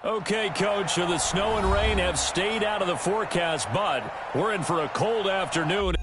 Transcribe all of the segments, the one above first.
Okay, Coach, so the snow and rain have stayed out of the forecast, but we're in for a cold afternoon.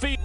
Feet.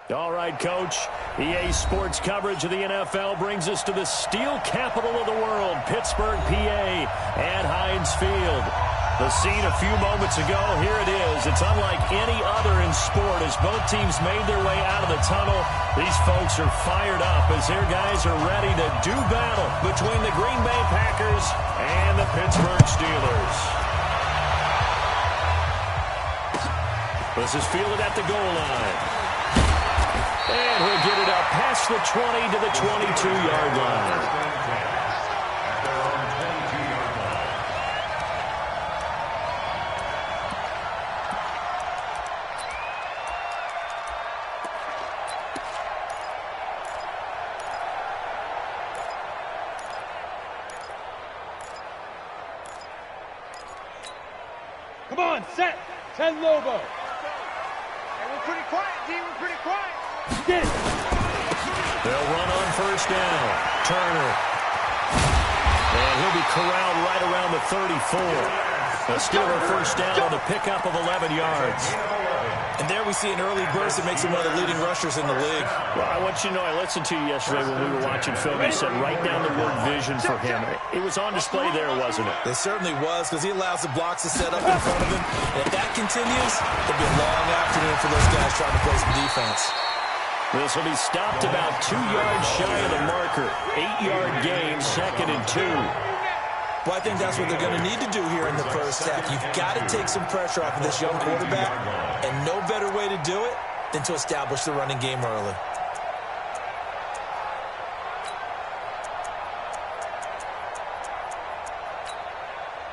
All right, Coach. EA Sports coverage of the NFL brings us to the steel capital of the world, Pittsburgh, PA, at Heinz Field. The scene a few moments ago, here it is. It's unlike any other in sport as both teams made their way out of the tunnel. These folks are fired up as their guys are ready to do battle between the Green Bay Packers and the Pittsburgh Steelers. This is fielded at the goal line. And he'll get it up past the 20 to the 22-yard line. Come on, set. 10 Lobo. Hey, we're pretty quiet, D. We're pretty quiet. Get it. They'll run on first down. Turner. And he'll be corralled right around the 34. A Steeler first down on the pickup of 11 yards. And there we see an early burst that makes him one of the leading rushers in the league. Well, I want you to know, I listened to you yesterday when we were watching film. You said write down the word vision for him. It was on display there, wasn't it? It certainly was, because he allows the blocks to set up in front of him. And if that continues, it'll be a long afternoon for those guys trying to play some defense. This will be stopped about 2 yards shy of the marker. 8-yard gain, 2nd and 2. Well, I think that's what they're going to need to do here in the first half. You've got to take some pressure off of this young quarterback, and no better way to do it than to establish the running game early.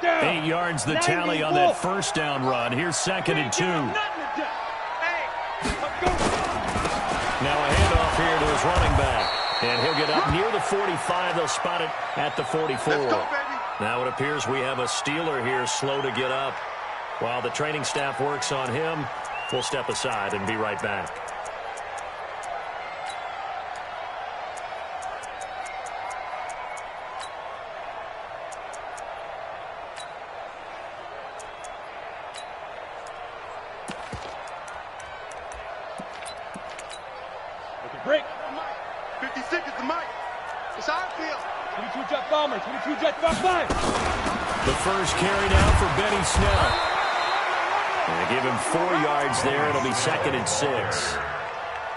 Down. 8 yards the tally on that first down run. Here's 2nd and 2. Now a handoff here to his running back. And he'll get up near the 45. They'll spot it at the 44. Now it appears we have a Steeler here slow to get up. While the training staff works on him, we'll step aside and be right back. Break. 56 is the mic. It's how I feel. 22 jet bomber. 22 jet bomber. 5. The first carry now for Benny Snell. And they give him 4 yards there. It'll be 2nd and 6.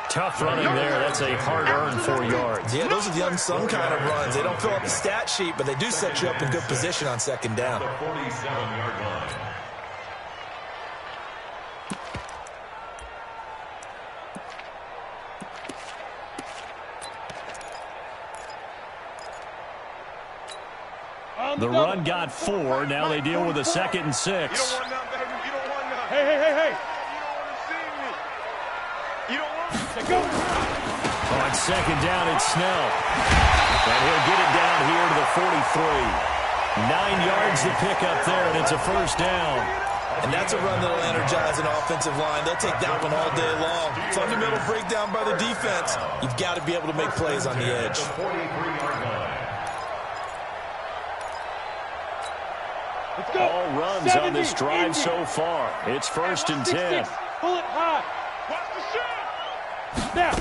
Tough running there. That's a hard-earned 4 yards. Yeah, those are the unsung kind of runs. They don't fill up the stat sheet, but they do set you up in good position on 2nd down. The 47-yard line. The run got 4. Now they deal with a 2nd and 6. You don't want none, baby. You don't want none. Hey. You don't want to see me. You don't want to. Go. On 2nd down, it's Snell. And he'll get it down here to the 43. 9 yards to pick up there, and it's a first down. And that's a run that'll energize an offensive line. They'll take that one all day long. Fundamental breakdown by the defense. You've got to be able to make plays on the edge. The 43-yard line. Let's go. All runs on this drive so far. It's 1st and 10. Pull it high. Watch the shot. Now.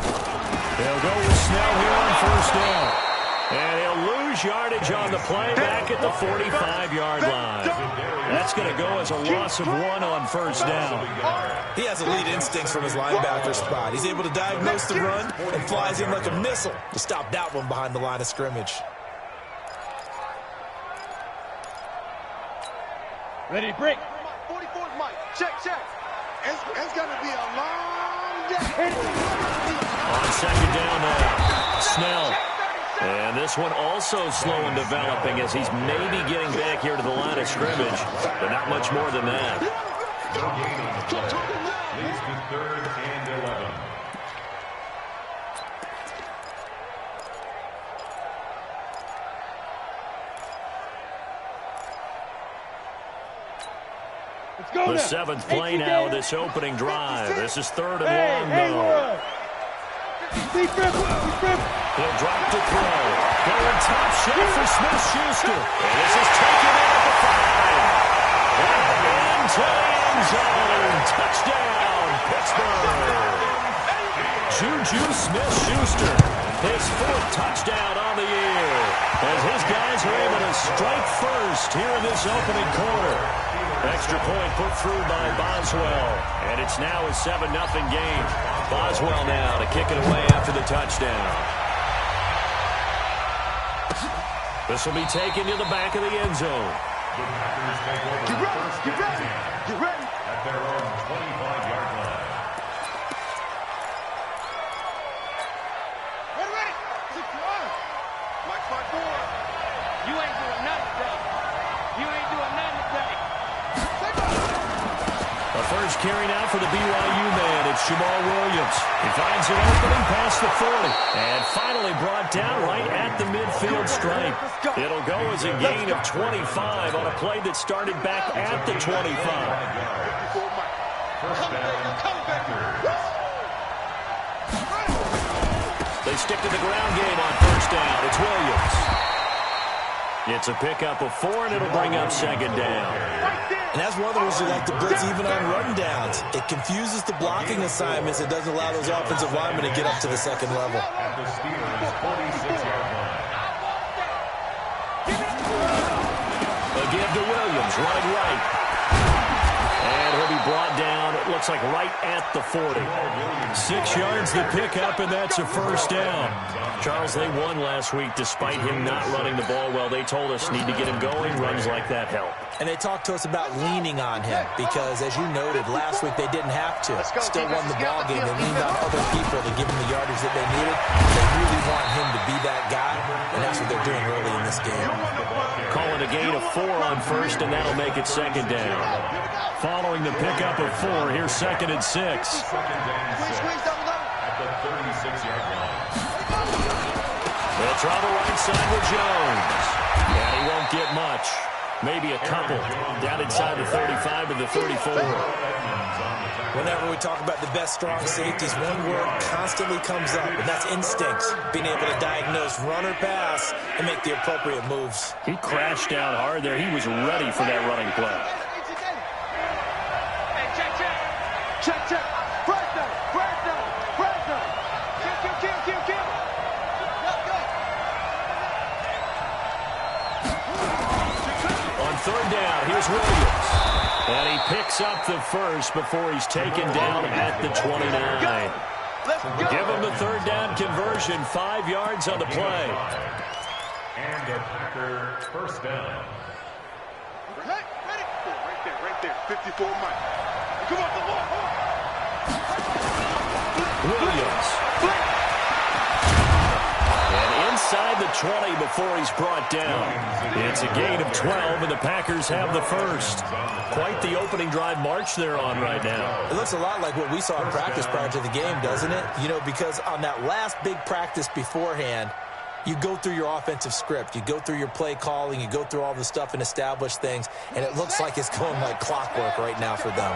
They'll go with Snell here on first down. And he'll lose yardage on the play back at the 45-yard line. That's going to go as a loss of 1 on first down. He has elite instincts from his linebacker spot. He's able to diagnose the run and flies in like a missile to stop that one behind the line of scrimmage. Ready to break. 44's mic. Check. It's going to be a long day. On 2nd down now, Snell. And this one also slow in developing as he's maybe getting back here to the line of scrimmage, but not much more than that. Leads to 3rd and 11. Let's go. The now. 7th play now of this opening drive. This is 3rd and long, though. He'll drop to throw. Going top shot for Smith-Schuster. And this is taken in at the 5. And into the end zone. Touchdown, Pittsburgh. Juju Smith-Schuster, his 4th touchdown on the year, as his guys are able to strike first here in this opening quarter. Extra point put through by Boswell, and it's now a 7-0 game. Boswell now to kick it away after the touchdown. This will be taken to the back of the end zone. The Packers take over first and 10. Get ready. At their own 25-yard line. Ready. 6-1. Mike's my boy. You ain't doing nothing today. You ain't doing nothing today. The first carry now for the BYU man. It's Jamal Williams. He finds an opening past the 40. And finally brought down right at the midfield stripe. It'll go as a gain of 25 on a play that started back at the 25. First down, Packers. They stick to the ground game on first down. It's Williams. It's a pickup of 4, and it'll bring up second down. And that's one of the reasons we like to blitz even on run downs. It confuses the blocking assignments. It doesn't allow those offensive linemen to get up to the second level. At the Steelers' 46-yard line. A give to Williams, running right. And he'll be brought down, it looks like right at the 40. 6 yards the pickup, and that's a first down. Charles, they won last week despite him not running the ball well. They told us need to get him going. Runs like that help. And they talked to us about leaning on him because, as you noted, last week they didn't have to. Still won the ball game. They leaned on other people to give him the yardage that they needed. They really want him to be that guy, and that's what they're doing early in this game. Calling a gain of 4 on first, and that'll make it second down. Following the pickup of 4, here's second and 6. Second down, 6 at the 36-yard line. They'll try the right side with Jones. And he won't get much. Maybe a couple. Down inside the 35 to the 34. Whenever we talk about the best strong safeties, one word constantly comes up, and that's instincts. Being able to diagnose run or pass and make the appropriate moves. He crashed down hard there. He was ready for that running play. Hey, check. Press down. Kill. On third down, here's Williams. And he picks up the first before he's taken down at the 29. Give him the third down conversion, 5 yards on the play. And a Packer first down. Ready. Right there. 54 Mike. Come on, the ball. Williams. And inside the 20 before he's brought down. It's a gain of 12, and the Packers have the first. Quite the opening drive march they're on right now. It looks a lot like what we saw in practice prior to the game, doesn't it? You know, because on that last big practice beforehand, you go through your offensive script. You go through your play calling. You go through all the stuff and establish things, and it looks like it's going like clockwork right now for them.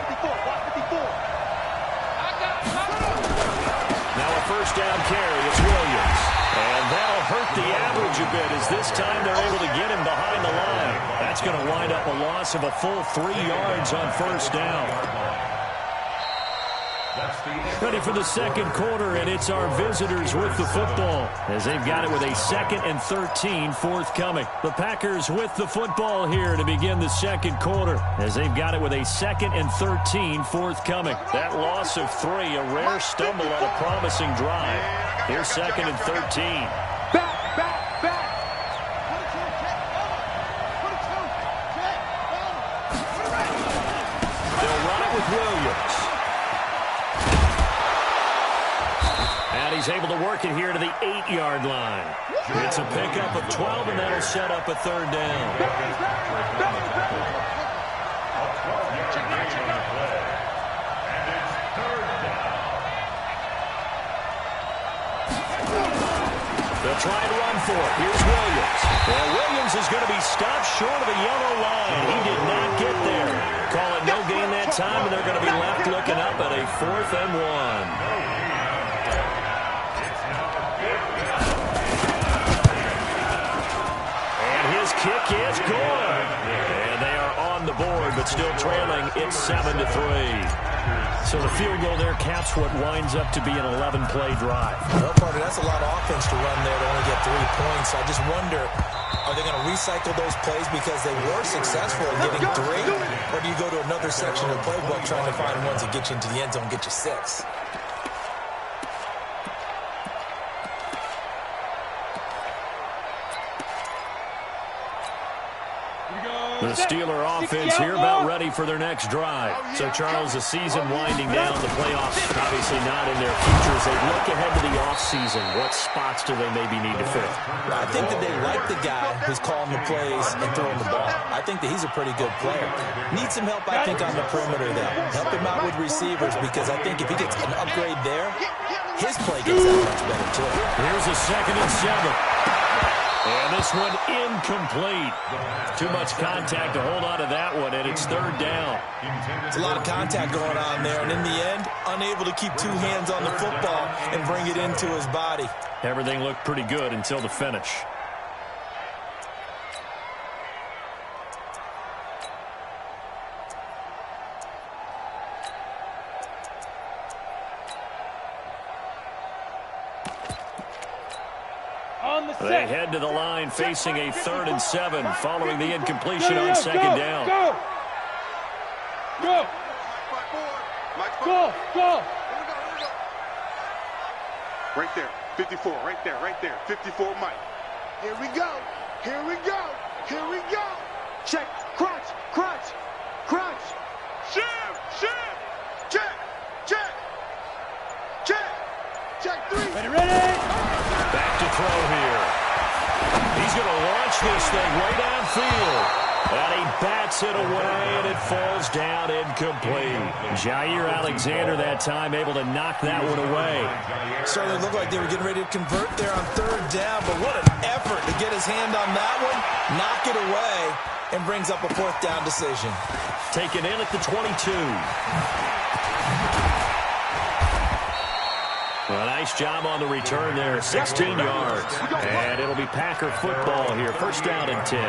Now a first down carry. It's Williams. And that'll hurt the average a bit as this time they're able to get him behind the line. That's going to wind up a loss of a full 3 yards on first down. Ready for the second quarter, and it's our visitors with the football as they've got it with a 2nd and 13 forthcoming. The Packers with the football here to begin the second quarter as they've got it with a 2nd and 13 forthcoming. That loss of 3, a rare stumble on a promising drive. Here's 2nd and 13. Back. They'll run it with Williams. And he's able to work it here to the 8-yard line. It's a pickup of 12, and that'll set up a third down. They'll try and run for it. Here's Williams. Well, Williams is going to be stopped short of the yellow line. He did not get there. Calling no gain that time, and they're going to be left looking up at a 4th and 1. Kick is good. And they are on the board, but still trailing. It's 7-3. So the field goal there caps what winds up to be an 11-play drive. Well, partner, that's a lot of offense to run there to only get 3 points. I just wonder, are they going to recycle those plays because they were successful in getting 3? Or do you go to another section of the playbook trying to find ones that get you into the end zone and get you 6? The Steeler offense here about ready for their next drive. So, Charles, the season winding down, the playoffs obviously not in their future. As they look ahead to the offseason, what spots do they maybe need to fill? I think that they like the guy who's calling the plays and throwing the ball. I think that he's a pretty good player. Needs some help, I think, on the perimeter, though. Help him out with receivers, because I think if he gets an upgrade there, his play gets that much better, too. Here's a 2nd and 7. And this one incomplete. Too much contact to hold on to that one, and it's 3rd down. It's a lot of contact going on there, and in the end, unable to keep 2 hands on the football and bring it into his body. Everything looked pretty good until the finish. They head to the line facing a 3rd and 7 following the incompletion on 2nd down. Go! Go! Go! Go! Right there. 54. Right there. Right there. 54, Mike. Here we go. Here we go. Here we go. Check. Crunch. Crunch. Crunch. Shift. Shift. Check. Check. Check. Check 3. Ready? Back to throw here. He's going to launch this thing way downfield. And he bats it away, and it falls down incomplete. Jair Alexander that time able to knock that one away. Certainly looked like they were getting ready to convert there on 3rd down, but what an effort to get his hand on that one, knock it away, and brings up a 4th down decision. Taken in at the 22. A nice job on the return there, 16 yards. And it'll be Packer football here, 1st down and 10.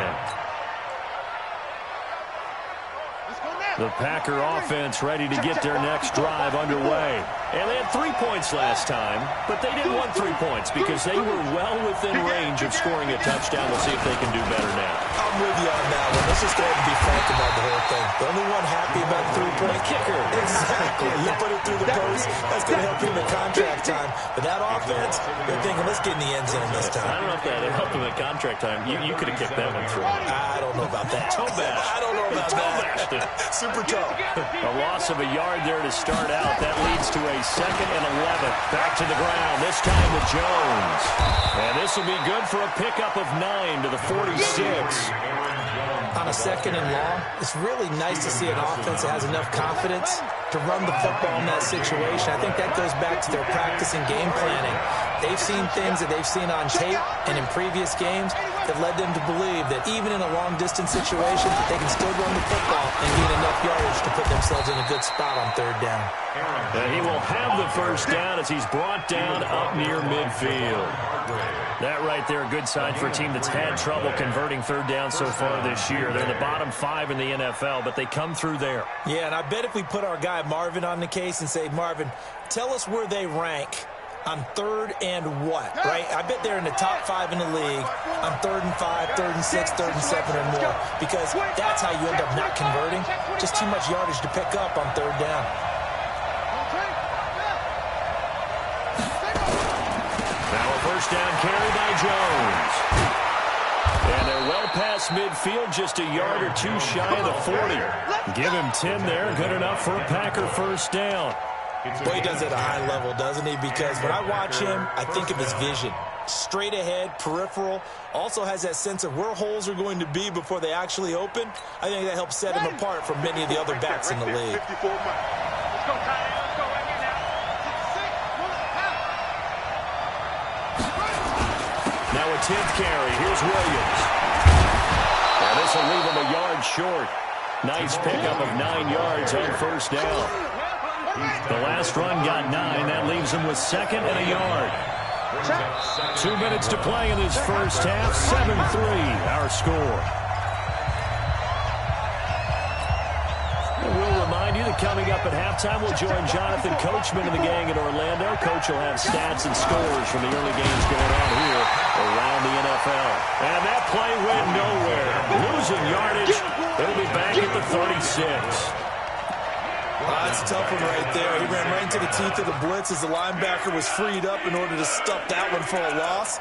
The Packer offense ready to get their next drive underway. And they had 3 points last time, but they didn't want 3 points because they were well within range of scoring a touchdown. We'll see if they can do better now. I'm with you on that one. Let's just go ahead and be frank about the whole thing. The only one happy about 3 points. Kicker. Exactly. You put it through the post. That's going to help him in contract time. But that offense, they're thinking, let's get in the end zone this time. I don't know if that helped him at contract time. You could have kicked that one through. I don't know about that. Toe bash. I don't know about that. Super toe. A loss of a yard there to start out. That leads to a 2nd and 11. Back to the ground, this time with Jones. And this will be good for a pickup of 9 to the 46. On a 2nd and long, it's really nice to see an offense that has enough confidence to run the football in that situation. I think that goes back to their practice and game planning. They've seen things that they've seen on tape and in previous games that led them to believe that even in a long-distance situation, they can still run the football and gain enough yardage to put themselves in a good spot on 3rd down. And he will have the 1st down as he's brought down up near midfield. That right there, a good sign for a team that's had trouble converting 3rd down so far this year. They're the bottom 5 in the NFL, but they come through there. Yeah, and I bet if we put our guy Marvin on the case and say, Marvin, tell us where they rank on 3rd and what, right? I bet they're in the top 5 in the league on 3rd and 5, 3rd and 6, 3rd and 7 or more, because that's how you end up not converting. Just too much yardage to pick up on 3rd down. Now a 1st down carry by Jones. And they're well past midfield, just a yard or 2 shy of the 40. Give him 10 there, good enough for a Packer 1st down. Boy, he does it at a high level, doesn't he? Because when I watch him, I think of his vision. Straight ahead, peripheral, also has that sense of where holes are going to be before they actually open. I think that helps set him apart from many of the other backs in the league. 54, Mike. Let's go, Tyler. Let's go right here now. Now a 10th carry. Here's Williams. And this will leave him a yard short. Nice pickup of 9 yards on 1st down. The last run got 9. That leaves him with 2nd and a yard. 2 minutes to play in this 1st half. 7-3 our score. And we'll remind you the And coming up at halftime, we'll join Jonathan Coachman and the gang in Orlando. Coach will have stats and scores from the early games going on here around the NFL. And that play went nowhere. Losing yardage. They'll be back at the 36. That's a tough one right there. He ran right into the teeth of the blitz as the linebacker was freed up in order to stuff that one for a loss.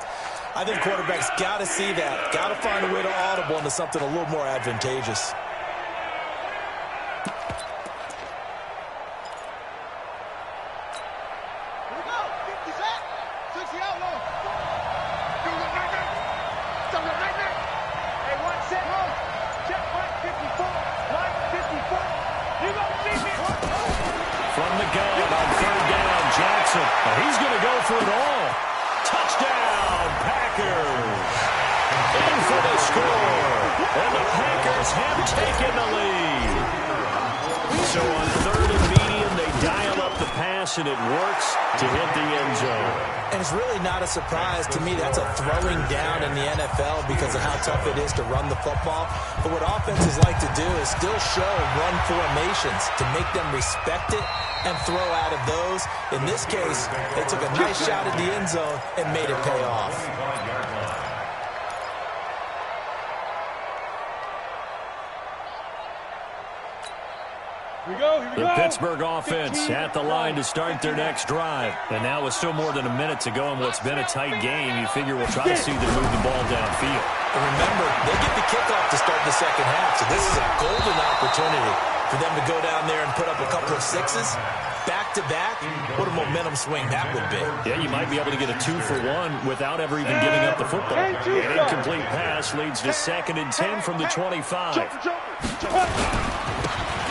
I think quarterbacks got to see that. Got to find a way to audible into something a little more advantageous. From the gun on third down, Jackson. He's going to go for it all. Touchdown, Packers. In for the score. And the Packers have taken the lead. So on third and medium, they dial up the pass, and it works to hit the end zone. And it's really not a surprise to me. That's a throwing down in the NFL because of how tough it is to run the football. But what offenses like to do is still show run formations to make them respect it and throw out of those. In this case, they took a nice shot at the end zone and made it pay off. The Pittsburgh offense at the line to start their next drive. And now with still more than a minute to go in what's been a tight game, you figure we'll try to see them move the ball downfield. And remember, they get the kickoff to start the second half, so this is a golden opportunity for them to go down there and put up a couple of sixes. Back-to-back, what a momentum swing that would be. Yeah, you might be able to get a 2-for-1 without ever even giving up the football. An incomplete pass leads to 2nd and 10 from the 25.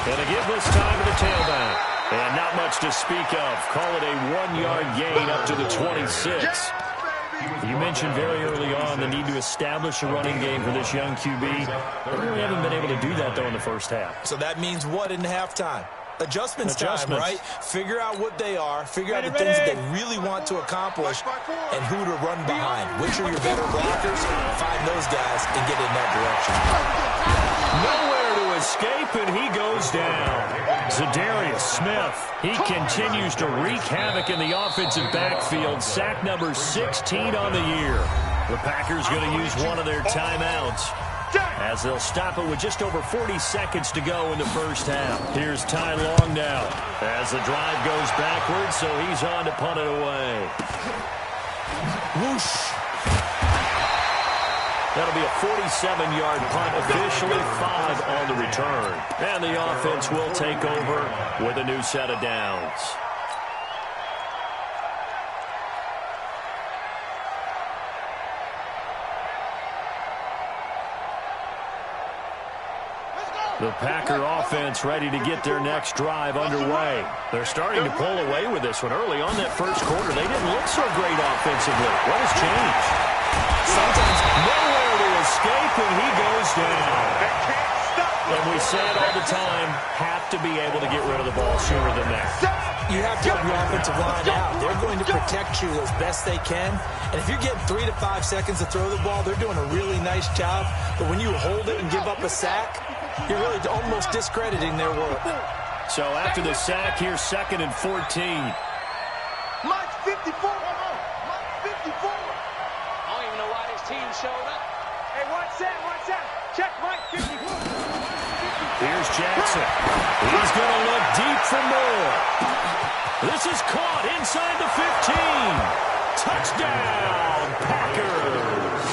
And a give this time to the tailback. And not much to speak of. Call it a 1-yard gain up to the 26. You mentioned very early on the need to establish a running game for this young QB. They really haven't been able to do that, though, in the first half. So that means what in halftime? Adjustments time, right? Figure out what they are, figure out the things that they really want to accomplish, and who to run behind. Which are your better blockers? Find those guys and get in that direction. Nowhere to escape, and he goes down. Zadarius Smith, he continues to wreak havoc in the offensive backfield. Sack number 16 on the year. The Packers going to use one of their timeouts, as they'll stop it with just over 40 seconds to go in the first half. Here's Ty Long now as the drive goes backwards, so he's on to punt it away. Whoosh. That'll be a 47-yard punt, officially 5 on the return. And the offense will take over with a new set of downs. The Packer offense ready to get their next drive underway. They're starting to pull away with this one. Early on that first quarter, they didn't look so great offensively. What has changed? Sometimes Nowhere to escape, and he goes down. And we say it all the time, have to be able to get rid of the ball sooner than that. you have to help your offensive line out. They're going to protect you as best they can. And if you're getting 3 to 5 seconds to throw the ball, they're doing a really nice job. But when you hold it and give up a sack, you're really almost discrediting their work. So after the sack, here's 2nd and 14. Mike's 54. Mike's 54. I don't even know why his team showed up. Hey, watch that, watch that. Check Mike 54. Here's Jackson. He's going to look deep for more. This is caught inside the 15. Touchdown, Packers.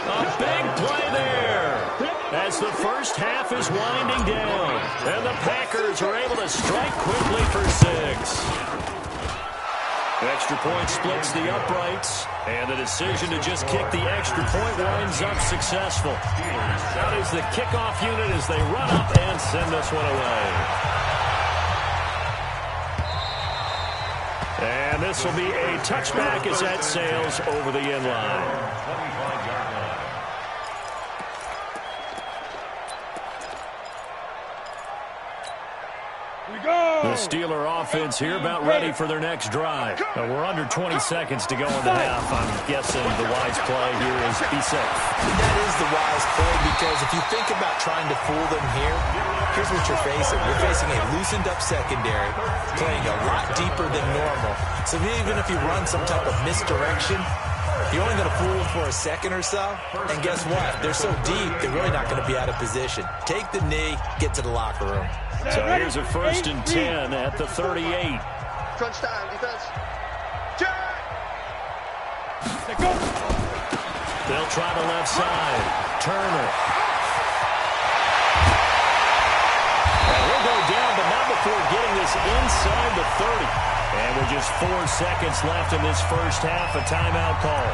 A big play there as the first half is winding down. And the Packers are able to strike quickly for 6. Extra point splits the uprights, and the decision to just kick the extra point winds up successful. That is the kickoff unit as they run up and send this one away. And this will be a touchback as that sails over the end line. The Steeler offense here about ready for their next drive. We're under 20 seconds to go in the half. I'm guessing the wise play here is be safe. That is the wise play, because if you think about trying to fool them here, Here's what you're facing. You're facing a loosened-up secondary, playing a lot deeper than normal. So even if you run some type of misdirection, you're only going to fool them for a second or so. And guess what? They're so deep, they're really not going to be out of position. Take the knee, get to the locker room. So here's a 1st and 10 at the 38. Crunch time, defense. They'll try the left side. Turner. And he'll go down, but not before getting this inside the 30. And with just 4 seconds left in this first half, a timeout call.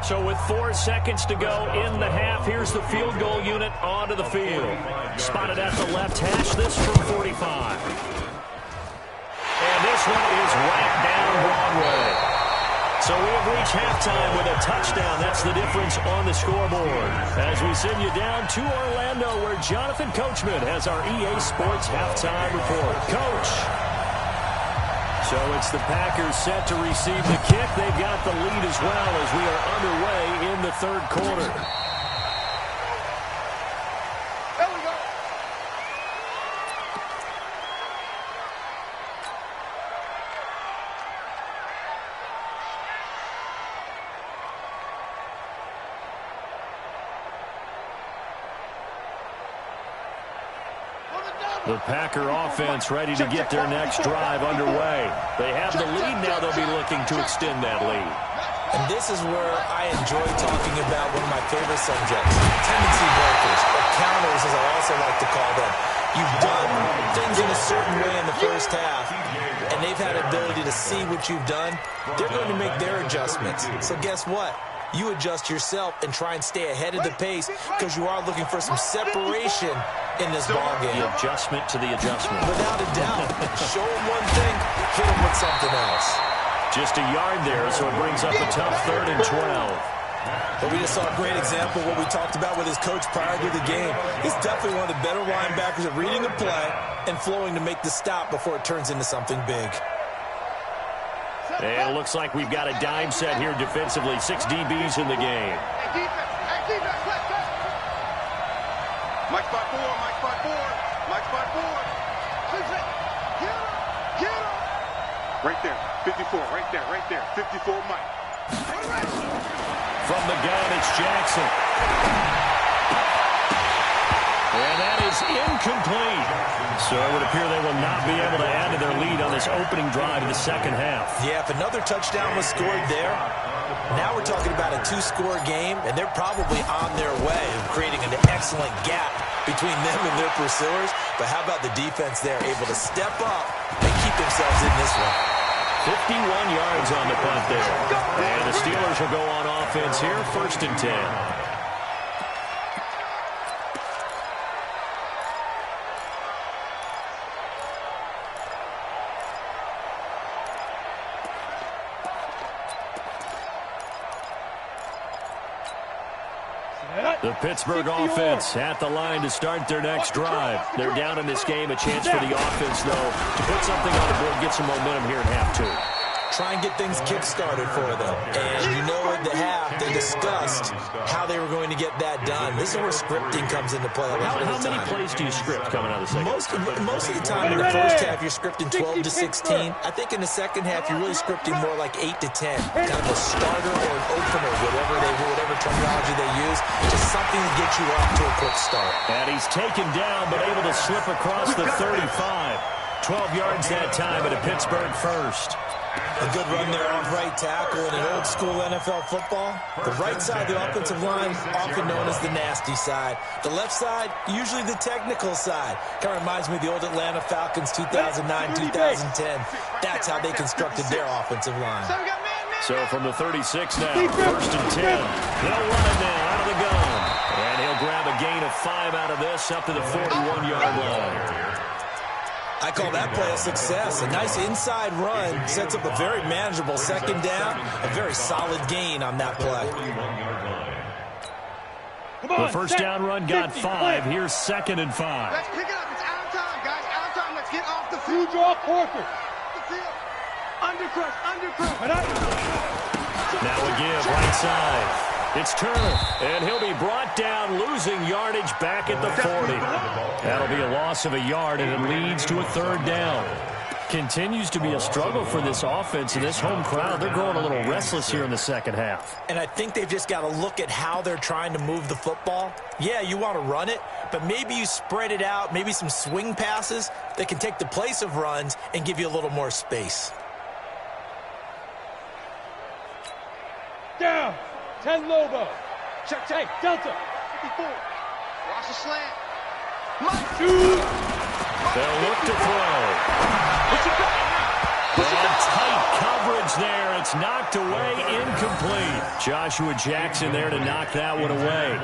So with 4 seconds to go in the half, here's the field goal unit onto the field. Spotted at the left hash, this from 45. And this one is right down Broadway. So we have reached halftime with a touchdown. That's the difference on the scoreboard. As we send you down to Orlando, where Jonathan Coachman has our EA Sports halftime report. Coach. So it's the Packers set to receive the kick. They've got the lead as well as we are underway in the third quarter. There we go. The Packer offense ready to get their next drive underway. They have the lead now. They'll be looking to extend that lead. And this is where I enjoy talking about one of my favorite subjects, tendency breakers, or counters as I also like to call them. You've done things in a certain way in the first half, and they've had the ability to see what you've done. They're going to make their adjustments. So guess what? You adjust yourself and try and stay ahead of the pace because you are looking for some separation in this ballgame. The adjustment to the adjustment. Without a doubt. Show them one thing, hit them with something else. Just a yard there, so it brings up a tough 3rd and 12. But we just saw a great example of what we talked about with his coach prior to the game. He's definitely one of the better linebackers at reading a play and flowing to make the stop before it turns into something big. And it looks like we've got a dime set here defensively. 6 DBs in the game. Mike spot 4, Mike spot 4, Mike spot 4. Right there, 54, right there, 54, Mike. From the gun, it's Jackson. And that is incomplete. So it would appear they will not be able to add to their lead on this opening drive of the second half. Yeah, if another touchdown was scored there, now we're talking about a 2-score game, and they're probably on their way of creating an excellent gap between them and their pursuers. But how about the defense there, able to step up and keep themselves in this one? 51 yards on the punt there. And the Steelers will go on offense here, 1st and 10. The Pittsburgh offense at the line to start their next drive. They're down in this game. A chance for the offense, though, to put something on the board, get some momentum here in half 2. Try and get things kick-started for them. And you know at the half, they discussed how they were going to get that done. This is where scripting comes into play a lot of the time. How many plays do you script coming out of the second? Most of the time in the first half, you're scripting 12 to 16. I think in the second half, you're really scripting more like 8 to 10. Kind of a starter or an opener, whatever terminology they use. Just something to get you off to a quick start. And he's taken down, but able to slip across the 35. 12 yards that time at a Pittsburgh first. A good run there off right tackle in an old-school NFL football. The right side of the offensive line, often known as the nasty side. The left side, usually the technical side. Kind of reminds me of the old Atlanta Falcons 2009, 2010. That's how they constructed their offensive line. So from the 36 now, 1st and 10. They'll run it now out of the gun. And he'll grab a gain of 5 out of this up to the 41-yard line. I call that play a success. A nice inside run sets up a very manageable second down. A very solid gain on that play. The first down run got 5. Here's 2nd and 5. Let's pick it up. It's out of time, guys. Out of time. Let's get off the field. Draw Corker. The field. Now a give right side. It's Turner, and he'll be brought down, losing yardage back at the 40. That'll be a loss of a yard, and it leads to a third down. Continues to be a struggle for this offense and this home crowd. They're growing a little restless here in the second half. And I think they've just got to look at how they're trying to move the football. Yeah, you want to run it, but maybe you spread it out, maybe some swing passes that can take the place of runs and give you a little more space. Down. 10 Lobo. Check, hey, Delta. 54. Watch the slant. They'll look to throw. And tight coverage there. It's knocked away, incomplete. Joshua Jackson there to knock that one away.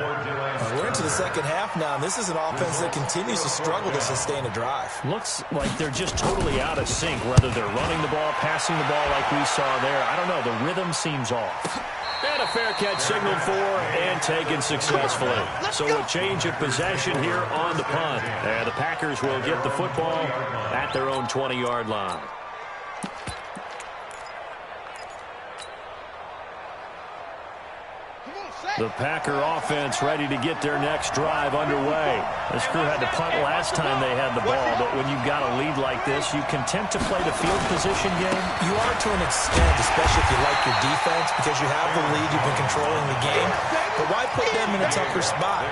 We're into the second half now, and this is an offense that continues to struggle to sustain a drive. Looks like they're just totally out of sync, whether they're running the ball, passing the ball like we saw there. I don't know. The rhythm seems off. And a fair catch signaled for and taken successfully. So a change of possession here on the punt. And the Packers will get the football at their own 20-yard line. The Packer offense ready to get their next drive underway. This crew had to punt last time they had the ball, but when you've got a lead like this, you content to play the field position game? You are to an extent, especially if you like your defense, because you have the lead, you've been controlling the game. But why put them in a tougher spot?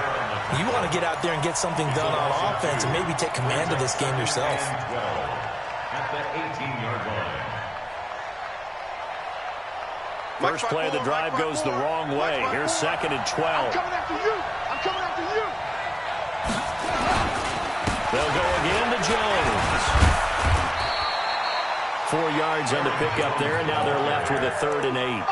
You want to get out there and get something done on offense and maybe take command of this game yourself. At the 18-yard line. First play of the drive goes the wrong way. Here's 2nd and 12. I'm coming after you. I'm coming after you. They'll go again to Jones. 4 yards on the pickup there, and now they're left with a 3rd and 8.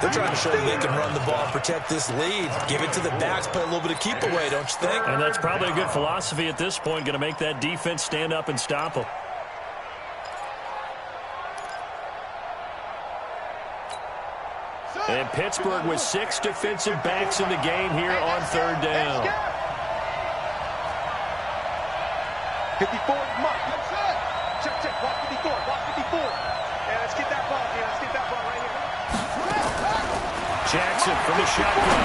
They're trying to show you they can run the ball and protect this lead. Give it to the backs, play a little bit of keep away, don't you think? And that's probably a good philosophy at this point, going to make that defense stand up and stop them. And Pittsburgh with 6 defensive backs in the game here on 3rd down. 54, Mark. Check, check. Block 54. Block 54. Yeah, let's get that ball here. Let's get that ball right here. Jackson from the shotgun.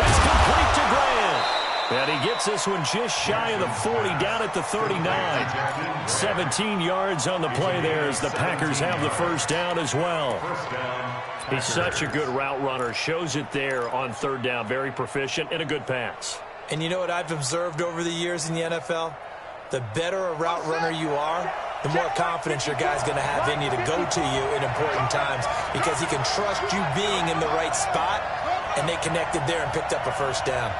It's complete to Grant. And he gets this one just shy of the 40, down at the 39. 17 yards on the play there as the Packers have the first down as well. He's such a good route runner. Shows it there on 3rd down. Very proficient and a good pass. And you know what I've observed over the years in the NFL? The better a route runner you are, the more confidence your guy's going to have in you to go to you in important times because he can trust you being in the right spot, and they connected there and picked up a first down.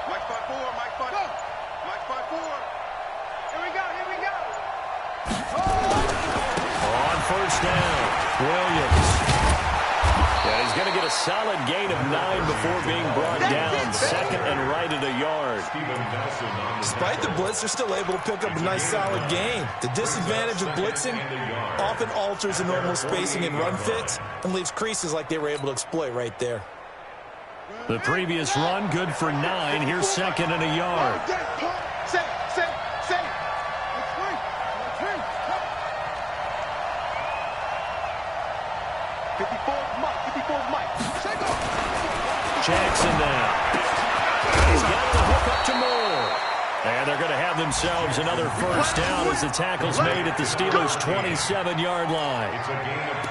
Mike 5-4, Mike 5-4. Mike 5-4. Here we go. Here we go. On first down, Williams. Yeah, he's going to get a solid gain of 9 before being brought down. 2nd and right at a yard. Despite the blitz, they're still able to pick up a nice solid gain. The disadvantage of blitzing often alters the normal spacing and run fits and leaves creases like they were able to exploit right there. The previous run, good for 9. Here's 2nd and a yard. Say. 54, Mike. Jackson now. He's got the hook up to Moore. And they're going to have themselves another first down as the tackle's made at the Steelers' 27-yard line.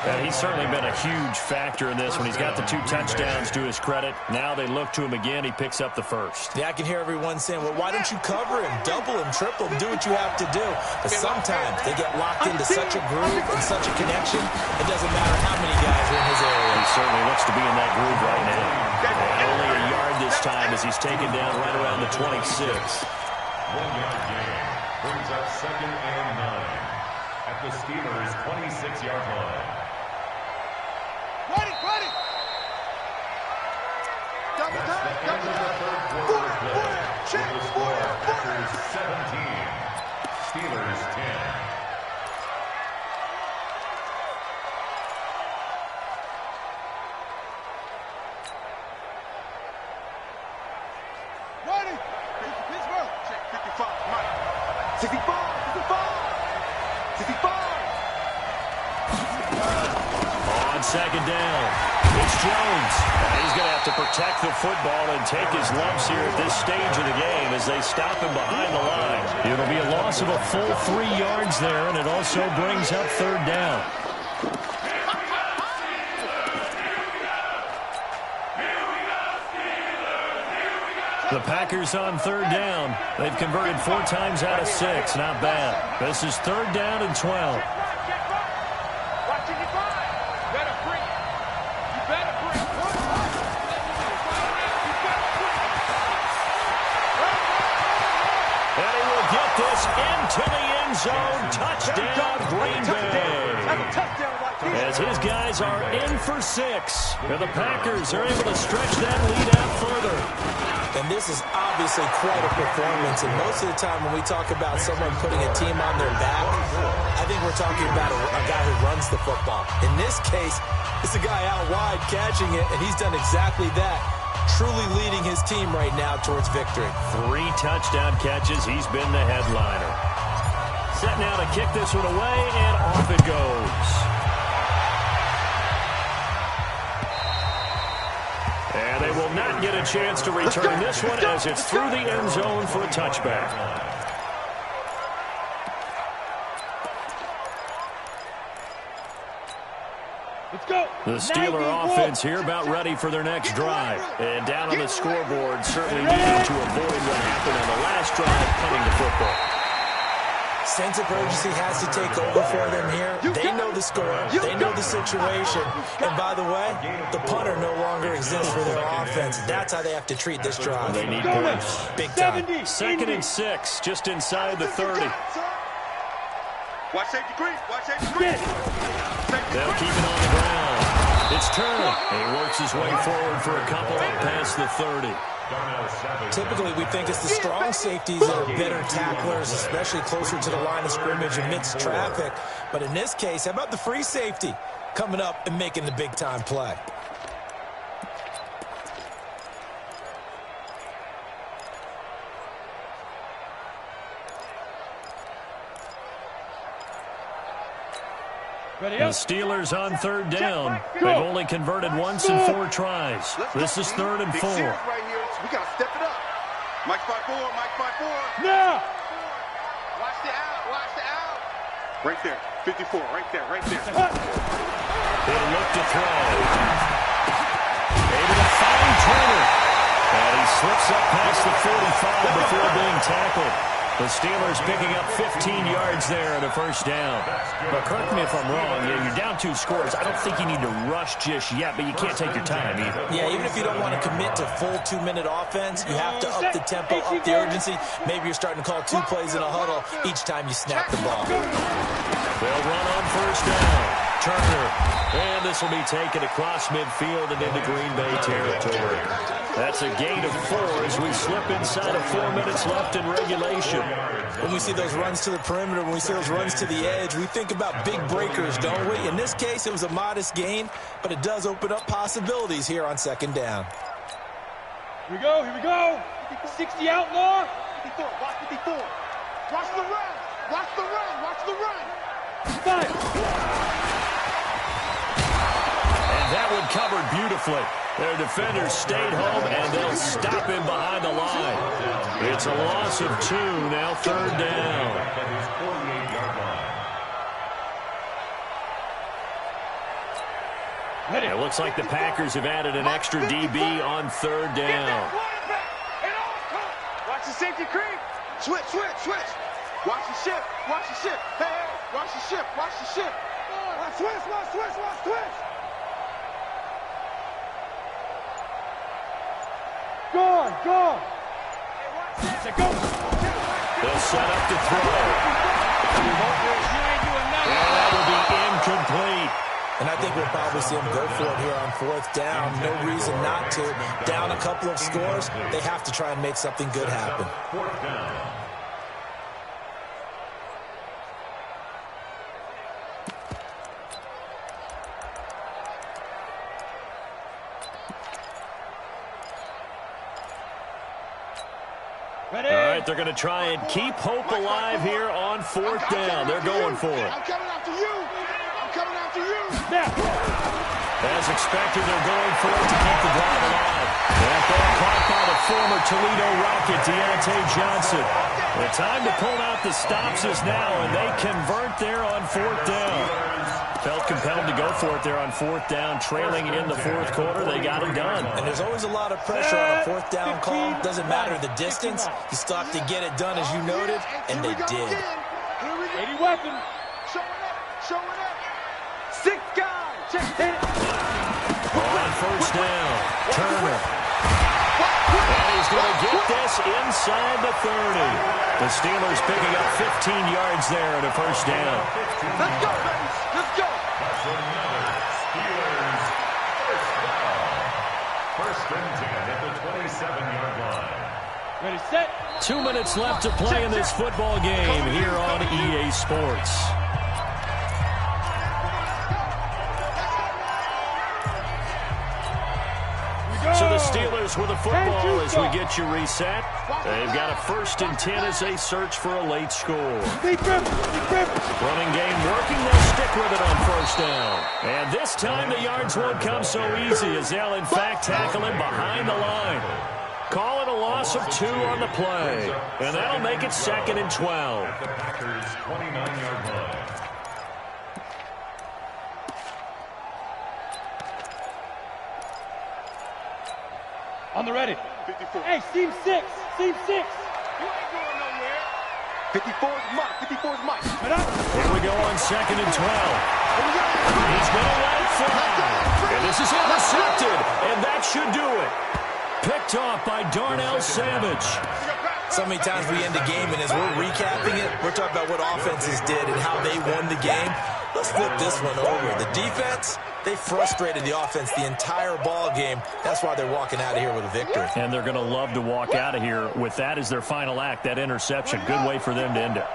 And he's certainly been a huge factor in this one. He's got the 2 touchdowns to his credit. Now they look to him again. He picks up the first. Yeah, I can hear everyone saying, well, why don't you cover him, double him, triple him, do what you have to do. But sometimes they get locked into such a groove and such a connection, it doesn't matter how many guys are in his area. He certainly looks to be in that groove right now. And only a yard this time as he's taken down right around the 26. 1-yard gain brings up 2nd and 9 at the Steelers' 26-yard line. Ready. Double time. Check. Packers 17, Steelers 10. Pittsburgh. Check 55. on second down. It's Jones. He's going to have to protect the football and take his lumps here at this stage of the game as they stop him behind the line. It'll be a loss of a full 3 yards there, and it also brings up third down. The Packers on third down. They've converted 4 times out of 6. Not bad. This is third down and 12. And he will get this into the end zone. Touchdown, Green Bay. As his guys are in for 6. And the Packers are able to stretch that lead out further. And this is obviously quite a performance. And most of the time when we talk about someone putting a team on their back, I think we're talking about a guy who runs the football. In this case, it's a guy out wide catching it, and he's done exactly that, truly leading his team right now towards victory. 3 touchdown catches. He's been the headliner. Set now to kick this one away, and off it goes. And they will not get a chance to return this one as it's through the end zone for a touchback. Let's go. The Steeler offense here about ready for their next drive. And down on the scoreboard, certainly needing to avoid what happened on the last drive, punting the football. Sense of urgency has to take over for them here. They know the score. They know the situation. And by the way, the punter no longer exists for their offense. That's how they have to treat this drive. They need points. Big time. 2nd and 6, just inside the 30. Watch safety green. Watch safety green. They'll keep it on the ground. It's Turner. He works his way forward for a couple up past the 30. Typically, we think it's the strong safeties that are better tacklers, especially closer to the line of scrimmage amidst traffic. But in this case, how about the free safety coming up and making the big-time play? The Steelers on third down. They've only converted once in 4 tries. This is 3rd and 4. Right here. We got to step it up. Mike 5-4. Mike 5-4. Now. Watch the out. Watch the out. Right there. 54. Right there. Right there. They look to throw. Able to find Turner. And he slips up past the 45 before being tackled. The Steelers picking up 15 yards there at a first down. But correct me if I'm wrong, you're down 2 scores. I don't think you need to rush just yet, but you can't take your time either. Yeah, even if you don't want to commit to full 2-minute offense, you have to up the tempo, up the urgency. Maybe you're starting to call 2 plays in a huddle each time you snap the ball. They'll run on first down. Turner. And this will be taken across midfield and into Green Bay territory. That's a gain of 4 as we slip inside of 4 minutes left in regulation. When we see those runs to the perimeter, when we see those runs to the edge, we think about big breakers, don't we? In this case, it was a modest gain, but it does open up possibilities here on second down. Here we go. Here we go. 60 outlaw. 54. Watch 54. Watch the run. Watch the run. Watch the run. And that one covered beautifully. Their defenders stayed home, and they'll stop him behind the line. It's a loss of 2, now third down. It looks like the Packers have added an extra DB on third down. Watch the safety creep. Switch, switch, switch. Watch the ship. Watch the ship. Hey, hey. Watch the ship. Watch the ship. Watch switch, watch switch, watch switch. Go on, go on. They'll set up to throw. And that will be incomplete. And I think we'll probably see them go for it here on 4th down. No reason not to. Down a couple of scores, they have to try and make something good happen. 4th down. All right, they're going to try and keep hope alive here on 4th down. They're going for it. I'm coming after you. I'm coming after you. Now. As expected, they're going for it to keep the drive alive. That ball caught by the former Toledo Rocket, Deontay Johnson. The time to pull out the stops is now, and they convert there on 4th down. Felt compelled to go for it there on 4th down, trailing in the 4th quarter. They got it done. And there's always a lot of pressure on a 4th down call. Doesn't matter the distance. You still have to get it done, as you noted, and they did. 80 weapon. Showing up. 6 guys. Check it. On 1st down, Turner. And he's going to get this inside the 30. The Steelers picking up 15 yards there at a 1st down. Let's go, baby. Let's go. That's another Steelers first down. 1st and 10 at the 27-yard line. Ready, set. 2 minutes left to play in this football game here on EA Sports. So the Steelers with the football as we get you reset. They've got a 1st and 10 as they search for a late score. Running game working. They'll stick with it on 1st down. And this time the yards won't come so easy as they'll in fact tackle him behind the line. Call it a loss of 2 on the play. And that'll make it 2nd and 12. At the Packers' 29-yard line. On the ready. 54. Hey, seam 6. Seam 6. You ain't going nowhere. 54 is Mike. 54 is Mike. Here we go on 2nd and 12. He's going to let it fly. And this is intercepted. And that should do it. Picked off by Darnell Savage. So many times we end the game, and as we're recapping it, we're talking about what offenses did and how they won the game. Let's flip this one over. The defense, they frustrated the offense the entire ball game. That's why they're walking out of here with a victory. And they're going to love to walk out of here with that as their final act, that interception. Good way for them to end it.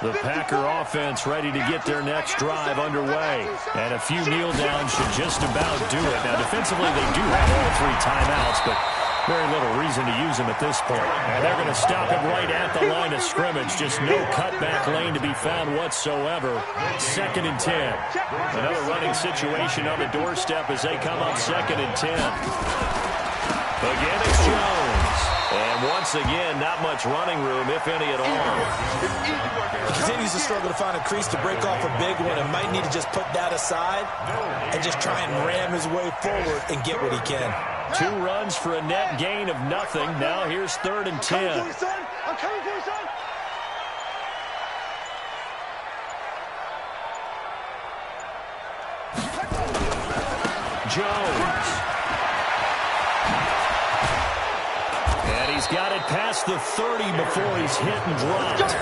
The Packer offense ready to get their next drive underway. And a few kneel downs should just about do it. Now, defensively, they do have all 3 timeouts, but very little reason to use them at this point. And they're going to stop him right at the line of scrimmage. Just no cutback lane to be found whatsoever. 2nd and 10. Another running situation on the doorstep as they come up 2nd and 10. Again, it's Jones. And once again, not much running room, if any at all. He continues to struggle to find a crease to break off a big one and might need to just put that aside and just try and ram his way forward and get what he can. 2 runs for a net gain of nothing. Now here's 3rd and 10. I'm coming for you, son. Jones. And he's got it past the 30 before he's hit and dropped.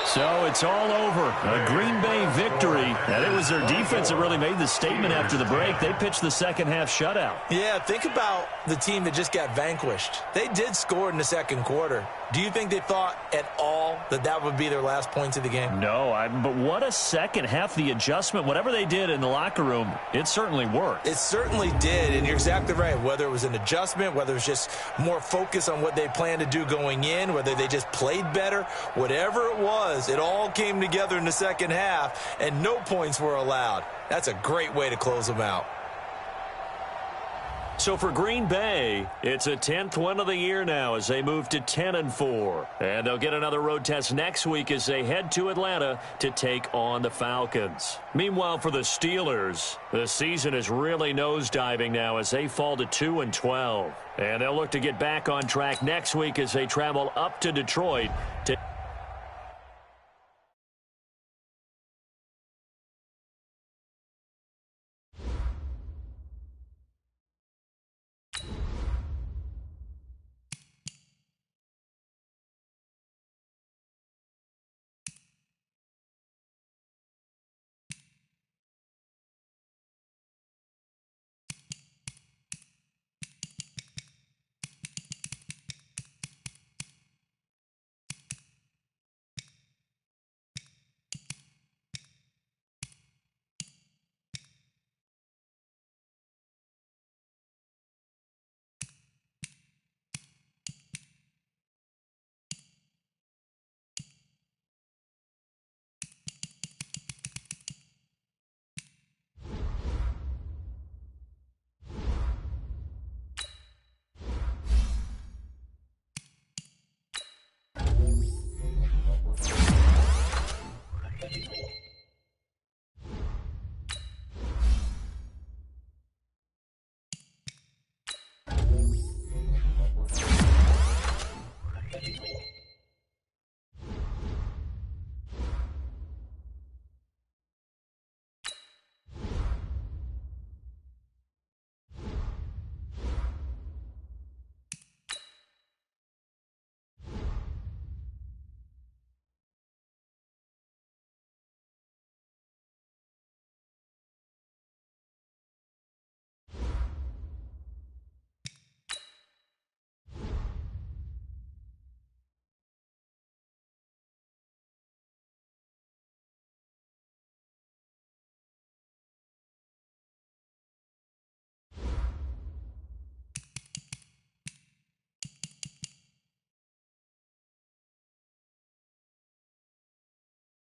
So it's all over. A Green Bay victory. And it was their defense that really made the statement after the break. They pitched the second-half shutout. Yeah, think about the team that just got vanquished. They did score in the 2nd quarter. Do you think they thought at all that that would be their last points of the game? No, but what a second half. The adjustment, whatever they did in the locker room, it certainly worked. It certainly did, and you're exactly right. Whether it was an adjustment, whether it was just more focus on what they planned to do going in, whether they just played better, whatever it was, it all came together in the 2nd half, and no points were allowed. That's a great way to close them out. So for Green Bay, it's a 10th win of the year now as they move to 10-4. And they'll get another road test next week as they head to Atlanta to take on the Falcons. Meanwhile, for the Steelers, the season is really nosediving now as they fall to 2-12. And they'll look to get back on track next week as they travel up to Detroit to